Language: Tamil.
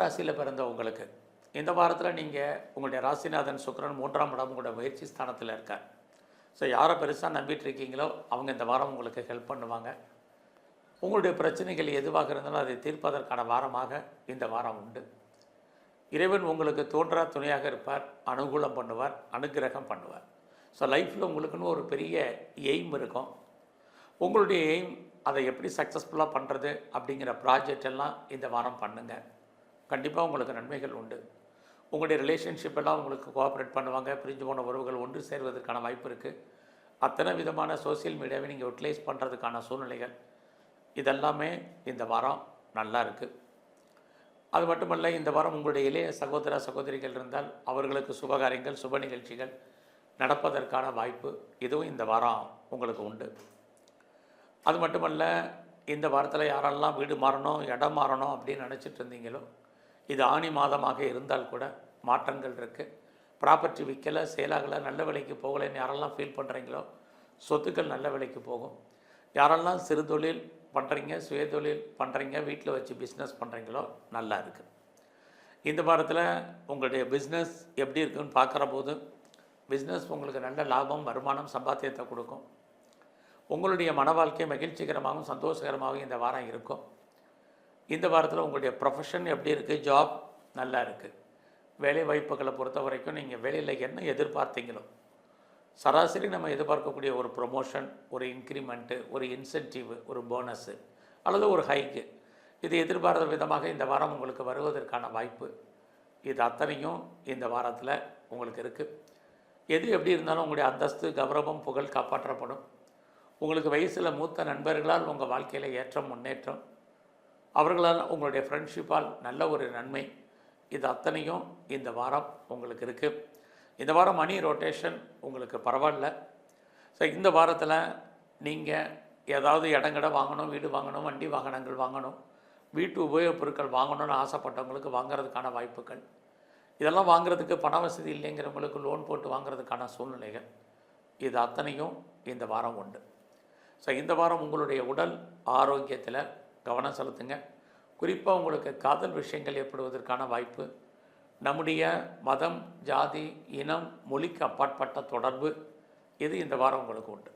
ராசியில் பிறந்த உங்களுக்கு இந்த வாரத்தில் நீங்கள் உங்களுடைய ராசிநாதன் சுக்கிரன் 3ஆம் இடம் உங்களோட முயற்சி ஸ்தானத்தில் இருக்கார். ஸோ யாரை பெருசாக நம்பிட்டு இருக்கீங்களோ அவங்க இந்த வாரம் உங்களுக்கு ஹெல்ப் பண்ணுவாங்க. உங்களுடைய பிரச்சனைகள் எதுவாக இருந்தாலும் அதை தீர்ப்பதற்கான வாரமாக இந்த வாரம் உண்டு. இறைவன் உங்களுக்கு தோன்றா துணையாக இருப்பார், அனுகூலம் பண்ணுவார், அனுகிரகம் பண்ணுவார். ஸோ லைஃப்பில் உங்களுக்குன்னு ஒரு பெரிய எய்ம் இருக்கும். உங்களுடைய எய்ம் அதை எப்படி சக்ஸஸ்ஃபுல்லாக பண்ணுறது அப்படிங்கிற ப்ராஜெக்ட் எல்லாம் இந்த வாரம் பண்ணுங்கள். கண்டிப்பாக உங்களுக்கு நன்மைகள் உண்டு. உங்களுடைய ரிலேஷன்ஷிப் எல்லாம் உங்களுக்கு கோஆப்ரேட் பண்ணுவாங்க. பிரிஞ்சு போன உறவுகள் ஒன்று சேர்வதற்கான வாய்ப்பு இருக்குது. அத்தனை விதமான சோசியல் மீடியாவை நீங்கள் யூட்டிலைஸ் பண்ணுறதுக்கான சூழ்நிலைகள் இதெல்லாமே இந்த வாரம் நல்லா இருக்குது. அது மட்டுமல்ல, இந்த வாரம் உங்களுடைய இளைய சகோதர சகோதரிகள் இருந்தால் அவர்களுக்கு சுபகாரியங்கள் சுப நிகழ்ச்சிகள் நடப்பதற்கான வாய்ப்பு இதுவும் இந்த வாரம் உங்களுக்கு உண்டு. அது மட்டுமல்ல, இந்த வாரத்தில் யாரெல்லாம் வீடு மாறணும் இடம் மாறணும் அப்படின்னு நினச்சிட்டு இருந்தீங்களோ, இது ஆணி மாதமாக இருந்தால் கூட மாற்றங்கள் இருக்குது. ப்ராப்பர்ட்டி விற்கலை, சேலாகலை, நல்ல விலைக்கு போகலைன்னு யாரெல்லாம் ஃபீல் பண்ணுறீங்களோ சொத்துக்கள் நல்ல விலைக்கு போகும். யாரெல்லாம் சிறு தொழில் பண்ணுறீங்க, சுயதொழில் பண்ணுறீங்க, வீட்டில் வச்சு பிஸ்னஸ் பண்ணுறீங்களோ நல்லா இருக்குது. இந்த வாரத்தில் உங்களுடைய பிஸ்னஸ் எப்படி இருக்குன்னு பார்க்குற போது பிஸ்னஸ் உங்களுக்கு நல்ல லாபம், வருமானம், சம்பாத்தியத்தை கொடுக்கும். உங்களுடைய மன வாழ்க்கை மகிழ்ச்சிகரமாகவும் சந்தோஷகரமாகவும் இந்த வாரம் இருக்கும். இந்த வாரத்தில் உங்களுடைய ப்ரொஃபஷன் எப்படி இருக்குது, ஜாப் நல்லா இருக்குது. வேலை வாய்ப்புகளை பொறுத்த வரைக்கும் நீங்கள் வேலையில் என்ன எதிர்பார்த்தீங்களோ சராசரி நம்ம எதிர்பார்க்கக்கூடிய ஒரு ப்ரொமோஷன், ஒரு இன்க்ரிமெண்ட்டு, ஒரு இன்சென்டிவ், ஒரு போனஸு அல்லது ஒரு ஹைக்கு, இது எதிர்பாராத விதமாக இந்த வாரம் உங்களுக்கு வருவதற்கான வாய்ப்பு இது அத்தனையும் இந்த வாரத்தில் உங்களுக்கு இருக்குது. எது எப்படி இருந்தாலும் உங்களுடைய அந்தஸ்து, கௌரவம், புகழ் காப்பாற்றப்படும். உங்களுக்கு வயசில் மூத்த நண்பர்களால் உங்கள் வாழ்க்கையில் ஏற்றம், முன்னேற்றம், அவர்களால் உங்களுடைய ஃப்ரெண்ட்ஷிப்பால் நல்ல ஒரு நன்மை, இது அத்தனையும் இந்த வாரம் உங்களுக்கு இருக்குது. இந்த வாரம் மணி ரொட்டேஷன் உங்களுக்கு பரவாயில்ல. ஸோ இந்த வாரத்தில் நீங்கள் ஏதாவது இடங்கட வாங்கணும், வீடு வாங்கணும், வண்டி வாகனங்கள் வாங்கணும், வீட்டு உபயோகப் பொருட்கள் வாங்கணும்னு ஆசைப்பட்டவங்களுக்கு வாங்கிறதுக்கான வாய்ப்புகள், இதெல்லாம் வாங்குறதுக்கு பண வசதி இல்லைங்கிறவங்களுக்கு லோன் போட்டு வாங்குறதுக்கான சூழ்நிலைகள், இது அத்தனையும் இந்த வாரம் உண்டு. ஸோ இந்த வாரம் உங்களுடைய உடல் ஆரோக்கியத்தில் கவனம் செலுத்துங்க. குறிப்பாக உங்களுக்கு காதல் விஷயங்கள் ஏற்படுவதற்கான வாய்ப்பு, நம்முடைய மதம், ஜாதி, இனம், மொழிக்கு அப்பாற்பட்ட தொடர்பு இது இந்த வாரம் உங்களுக்கு உண்டு.